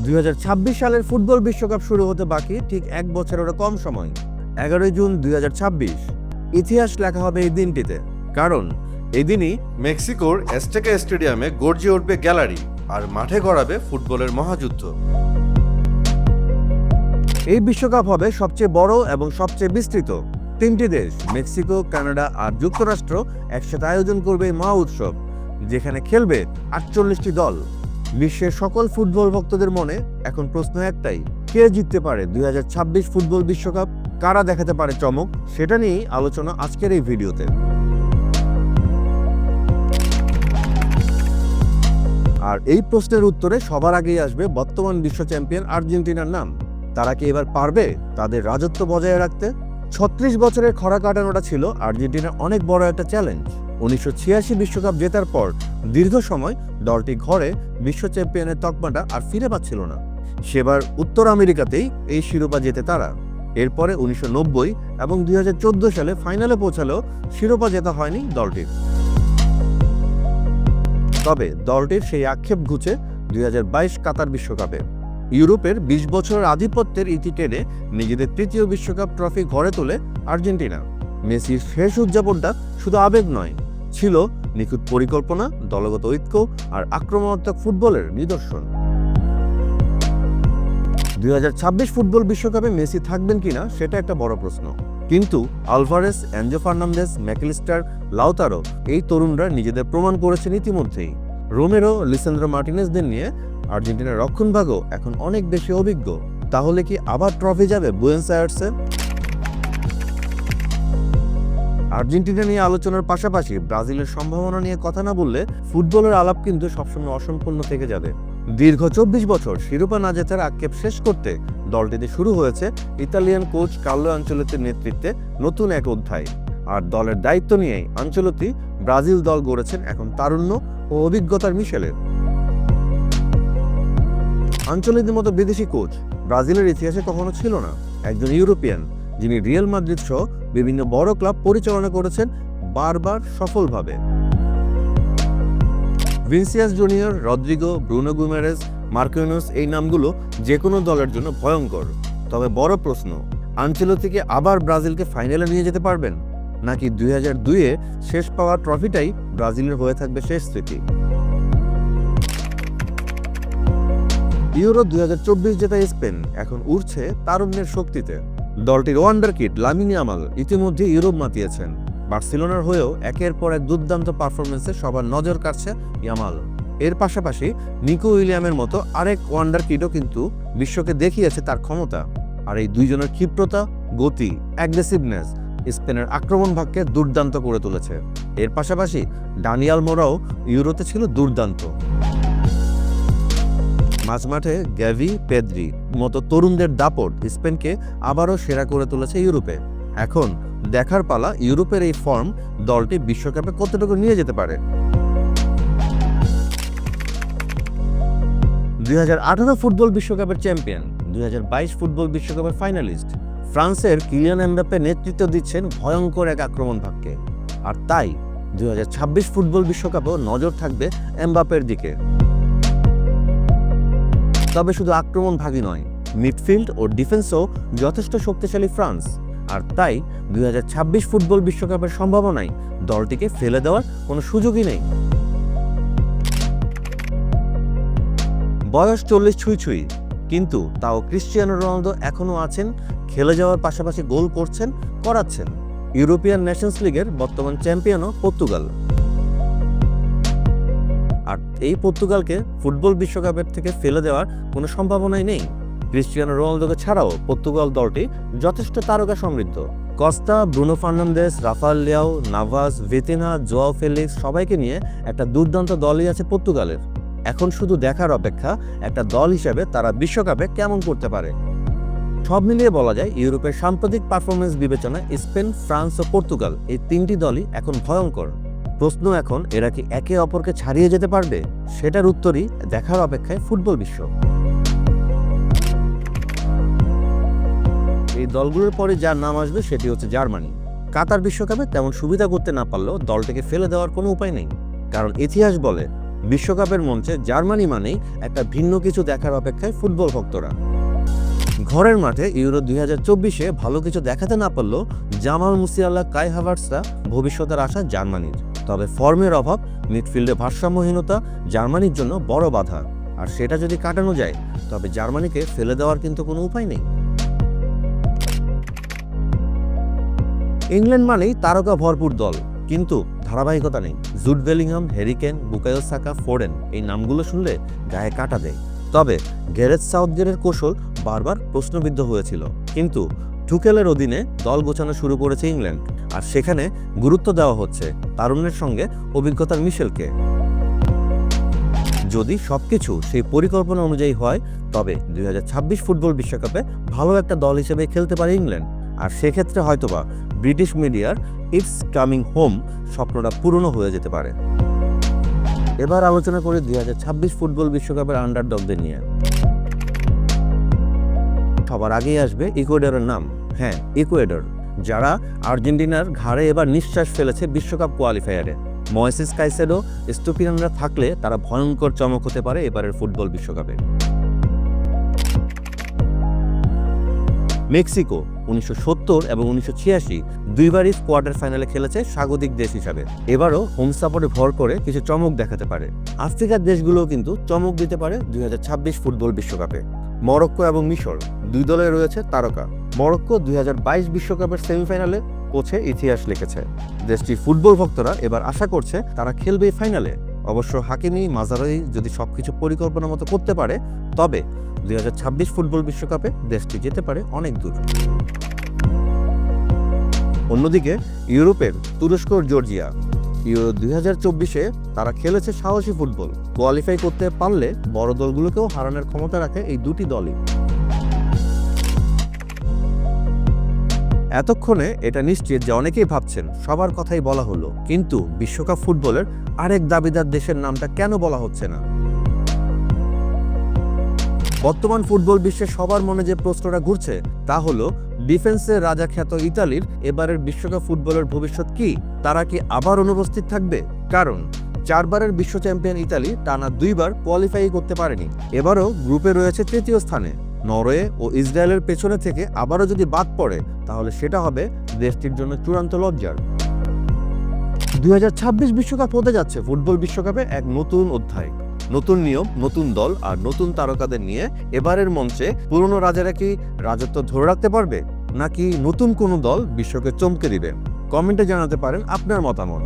2026 সালের ফুটবল বিশ্বকাপ শুরু হতে বাকি ঠিক এক বছরেরও কম সময়। 11 জুন 2026 ইতিহাস লেখা হবে এই দিনটিতে, কারণ এই দিনই মেক্সিকোর অ্যাজটেকা স্টেডিয়ামে গর্জে উঠবে গ্যালারি আর মাঠে গড়াবে ফুটবলের মহাযুদ্ধ। এই বিশ্বকাপ হবে সবচেয়ে বড় এবং সবচেয়ে বিস্তৃত। 3টি দেশ মেক্সিকো, কানাডা আর যুক্তরাষ্ট্র একসাথে আয়োজন করবে এই মহা উৎসব, যেখানে খেলবে 48টি দল। বিশ্বের সকল ফুটবল ভক্তদের মনে এখন প্রশ্ন একটাই, কে জিততে পারে 2026 ফুটবল বিশ্বকাপ, কারা দেখাতে পারে চমক, সেটা নিয়েই আলোচনা আজকের এই ভিডিওতে। আর এই প্রশ্নের উত্তরে সবার আগেই আসবে বর্তমান বিশ্ব চ্যাম্পিয়ন আর্জেন্টিনার নাম। তারা কি এবার পারবে তাদের রাজত্ব বজায় রাখতে? 36 বছরের খরা কাটানোটা ছিল আর্জেন্টিনার অনেক বড় একটা চ্যালেঞ্জ। 1986 বিশ্বকাপ জেতার পর দীর্ঘ সময় দলটি ঘরে বিশ্ব চ্যাম্পিয়নের তকমাটা আর ফিরে পাচ্ছিল না। সেবার উত্তর আমেরিকাতেই এই শিরোপা জেতে তারা। এরপরে 1990 এবং 2014 সালে ফাইনালে পৌঁছালেও শিরোপা জেতা হয়নি দলটির। তবে দলটির সেই আক্ষেপ ঘুচে 2022 কাতার বিশ্বকাপে। ইউরোপের 20 বছরের আধিপত্যের ইতি টেনে নিজেদের তৃতীয় বিশ্বকাপ ট্রফি ঘরে তোলে আর্জেন্টিনা। মেসির শেষ উদযাপনটা শুধু আবেগ নয়, ছিল নিখুঁত পরিকল্পনা, দলগত ঐক্য আর আক্রমণাত্মক ফুটবলের নিদর্শন। 2026 ফুটবল বিশ্বকাপে মেসি থাকবেন কিনা সেটা একটা বড় প্রশ্ন, কিন্তু আলভারেস, এনজো ফার্নান্দেজ, ম্যাকলিস্টার, লাউতারো এই তরুণরা নিজেদের প্রমাণ করেছেন ইতিমধ্যেই। রোমেরো, লিসান্দ্রো মার্টিনেজদের নিয়ে আর্জেন্টিনার রক্ষণভাগও এখন অনেক বেশি অভিজ্ঞ। তাহলে কি আবার ট্রফি যাবে বুয়েনোস আয়ার্সে? আর্জেন্টিনা নিয়ে আলোচনার পাশাপাশি ব্রাজিলের সম্ভাবনা নিয়ে কথা না বললে ফুটবলের আলাপ কিন্তু সবসময় অসম্পূর্ণ থেকে যাবে। দীর্ঘ 24 বছর শিরোপা না জেতার আক্ষেপ শেষ করতে দলটিতে শুরু হয়েছে ইতালিয়ান কোচ কার্লো আনচেলত্তির নেতৃত্বে নতুন এক অধ্যায়। আর দলের দায়িত্ব নিয়েই আনচেলত্তি ব্রাজিল দল গড়েছেন এখন তারুণ্য ও অভিজ্ঞতার মিশেলে। আনচেলত্তির মতো বিদেশি কোচ ব্রাজিলের ইতিহাসে কখনো ছিল না। একজন ইউরোপিয়ান যিনি রিয়াল মাদ্রিদ সহ বিভিন্ন বড় ক্লাব পরিচালনা করেছেন বারবার সফলভাবে। Vinicius Junior, Rodrygo, Bruno Guimaraes, Marquinhos এই নামগুলো যে কোনো দলের জন্য ভয়ঙ্কর। তবে বড় প্রশ্ন, আনচেলত্তিকে আবার ব্রাজিলকে ফাইনালে নিয়ে যেতে পারবেন, নাকি 2002-এ শেষ পাওয়া ট্রফিটাই ব্রাজিলের হয়ে থাকবে শেষ স্মৃতি? ইউরো 2024 জেতা স্পেন এখন উড়ছে তারুণ্যের শক্তিতে। দলটির ওয়ান্ডার কিড লামিন ইয়ামাল ইতিমধ্যে ইউরোপ মাতিয়েছেন। বার্সেলোনার হয়েও একের পর এক দুর্দান্ত পারফরমেন্সে সবার নজর কাড়ছে ইয়ামাল। এর পাশাপাশি নিকো উইলিয়ামের মতো আরেক ওয়ান্ডার কিডও কিন্তু বিশ্বকে দেখিয়েছে তার ক্ষমতা। আর এই দুইজনের ক্ষিপ্রতা, গতি, অ্যাগ্রেসিভনেস স্পেনের আক্রমণ ভাগকে দুর্দান্ত করে তুলেছে। এর পাশাপাশি ডানি আলমোরাও ইউরোতে ছিল দুর্দান্ত। মাঝমাঠে গ্যাভি, পেদ্রি মতো তরুণদের দাপট স্পেনকে আবারও সেরা করে তুলেছে ইউরোপে। এখন দেখার পালা ইউরোপের এই ফর্ম দলটি বিশ্বকাপে কতটুকু নিয়ে যেতে পারে। 2018 ফুটবল বিশ্বকাপের চ্যাম্পিয়ন, 2022 ফুটবল বিশ্বকাপের ফাইনালিস্ট ফ্রান্সের কিলিয়ান এমবাপ্পে নেতৃত্ব দিচ্ছেন ভয়ঙ্কর এক আক্রমণ ভাগকে। আর তাই 2026 ফুটবল বিশ্বকাপেও নজর থাকবে এমবাপ্পের দিকে। তবে শুধু আক্রমণ ভাগই নয়, মিডফিল্ড ও ডিফেন্সও যথেষ্ট শক্তিশালী ফ্রান্স। আর তাই 2026 ফুটবল বিশ্বকাপের সম্ভাবনায় দলটিকে ফেলে দেওয়ার কোনো সুযোগই নেই। বয়স 40 ছুঁই ছুঁই, কিন্তু তাও ক্রিশ্চিয়ানো রোনালদো এখনও আছেন, খেলে যাওয়ার পাশাপাশি গোল করছেন, করাচ্ছেন। ইউরোপিয়ান নেশনস লিগের বর্তমান চ্যাম্পিয়নও পর্তুগাল। আর এই পর্তুগালকে ফুটবল বিশ্বকাপের থেকে ফেলে দেওয়ার কোনো সম্ভাবনাই নেই। ক্রিশ্চিয়ানো রোনালদোকে ছাড়াও পর্তুগাল দলটি যথেষ্ট তারকা সমৃদ্ধ। Costa, Bruno Fernandes, Rafael Leao, Navas, Vitinha, Joao Felix সবাইকে নিয়ে একটা দুর্দান্ত দলই আছে পর্তুগালের। এখন শুধু দেখার অপেক্ষা একটা দল হিসেবে তারা বিশ্বকাপে কেমন করতে পারে। সব মিলিয়ে বলা যায় ইউরোপের সাম্প্রতিক পারফরমেন্স বিবেচনায় স্পেন, ফ্রান্স ও পর্তুগাল এই তিনটি দলই এখন ভয়ঙ্কর। প্রশ্ন এখন, এরা কি একে অপরকে ছাড়িয়ে যেতে পারবে? সেটার উত্তরই দেখার অপেক্ষায় ফুটবল বিশ্ব। এই দলগুলোর পরে যার নাম আসবে সেটি হচ্ছে জার্মানি। কাতার বিশ্বকাপে তেমন সুবিধা করতে না পারলেও দলটিকে ফেলে দেওয়ার কোনো উপায় নেই, কারণ ইতিহাস বলে বিশ্বকাপের মঞ্চে জার্মানি মানেই একটা ভিন্ন কিছু দেখার অপেক্ষায় ফুটবল ভক্তরা। ঘরের মাঠে ইউরো 2024-এ ভালো কিছু দেখাতে না পারলেও জামাল মুসিয়ালা, কাই হাভার্টসরা ভবিষ্যতের আশা জার্মানির। তবে ফর্মের অভাব, মিডফিল্ডে ভারসাম্যহীনতা জার্মানির জন্য বড় বাধা। আর সেটা যদি কাটানো যায় তবে জার্মানিকে ফেলে দেওয়ার কিন্তু কোনো উপায় নেই। ইংল্যান্ড মানেই তারকা ভরপুর দল, কিন্তু ধারাবাহিকতা নেই। Jude Bellingham, Harry Kane, Bukayo Saka, Foden এই নামগুলো শুনলে গায়ে কাটা দেয়। তবে গ্যারেথ সাউথগেটের কৌশল বারবার প্রশ্নবিদ্ধ হয়েছিল, কিন্তু টুকেলের অধীনে দল গোছানো শুরু করেছে ইংল্যান্ড, আর সেখানে গুরুত্ব দেওয়া হচ্ছে তারুণ্যের সঙ্গে অভিজ্ঞতার মিশেলকে। যদি সবকিছু সেই পরিকল্পনা অনুযায়ী হয় তবে 2026 ফুটবল বিশ্বকাপে ভালো একটা দল হিসেবে খেলতে পারে ইংল্যান্ড। আর সেক্ষেত্রে হয়তোবা ব্রিটিশ মিডিয়ার ইটস কামিং হোম স্বপ্নটা পূরণ হয়ে যেতে পারে। এবার আলোচনা করি 2026 ফুটবল বিশ্বকাপের আন্ডারডগদের নিয়ে। সবার আগেই আসবে ইকুয়েডরের নাম। হ্যাঁ, ইকুয়েডর, যারা আর্জেন্টিনার ঘাড়ে এবার নিঃশ্বাস ফেলেছে বিশ্বকাপ কোয়ালিফায়ারে। ময়েসেস কাইসেডো, স্টুপিনানরা থাকলে তারা ভয়ঙ্কর চমক হতে পারে এবারের ফুটবল বিশ্বকাপে। মেক্সিকো 1970 এবং 1986 দুইবারই কোয়ার্টার ফাইনালে খেলেছে স্বাগতিক দেশ হিসাবে। এবারও হোম সাপোর্টে ভর করে কিছু চমক দেখাতে পারে। আফ্রিকার দেশগুলোও কিন্তু চমক দিতে পারে 2026 ফুটবল বিশ্বকাপে। মরক্কো এবং মিশর দুই দলে রয়েছে তারকা। মরক্কো 2022 বিশ্বকাপের সেমিফাইনালে পৌঁছে ইতিহাস লিখেছে। দেশটির ফুটবল ভক্তরা এবার আশা করছে তারা খেলবে ফাইনালে। অবশ্য হাকিমি, মাজারাই যদি সবকিছু পরিকল্পনা মতো করতে পারে তবে 2026 ফুটবল বিশ্বকাপে দেশটি যেতে পারে অনেক দূর। অন্যদিকে ইউরোপের তুরস্ক ও জর্জিয়া ইউরো 2024-এ তারা খেলেছে সাহসী ফুটবল। কোয়ালিফাই করতে পারলে বড় দলগুলোকেও হারানোর ক্ষমতা রাখে এই দুটি দলই। এতক্ষণে এটা নিশ্চিত যে অনেকেই ভাবছেন সবার কথাই বলা হলো, কিন্তু বিশ্বকাপ ফুটবলের আরেক দাবিদার দেশের নামটা কেন বলা হচ্ছে না? বর্তমান ফুটবল বিশ্বে সবার মনে যে প্রশ্নটা ঘুরছে তা হলো, ডিফেন্সের রাজা খ্যাত ইতালির এবারের বিশ্বকাপ ফুটবলের ভবিষ্যৎ কি? তারা কি আবার অনুপস্থিত থাকবে? কারণ 4 বারের বিশ্ব চ্যাম্পিয়ন ইতালি টানা 2 বার কোয়ালিফাই করতে পারেনি। এবারও গ্রুপে রয়েছে 3য় স্থানে। নরওয়ে ও ইসরায়েলের পেছনে থেকে আবারও যদি বাদ পড়ে তাহলে সেটা হবে দেশটির জন্য চূড়ান্ত লজ্জার। 2026 বিশ্বকাপ হতে যাচ্ছে ফুটবল বিশ্বকাপে এক নতুন অধ্যায়। নতুন নিয়ম, নতুন দল আর নতুন তারকাদের নিয়ে এবারের মঞ্চে পুরনো রাজারা কি রাজত্ব ধরে রাখতে পারবে, নাকি নতুন কোনো দল বিশ্বকে চমকে দিবে? কমেন্টে জানাতে পারেন আপনার মতামত।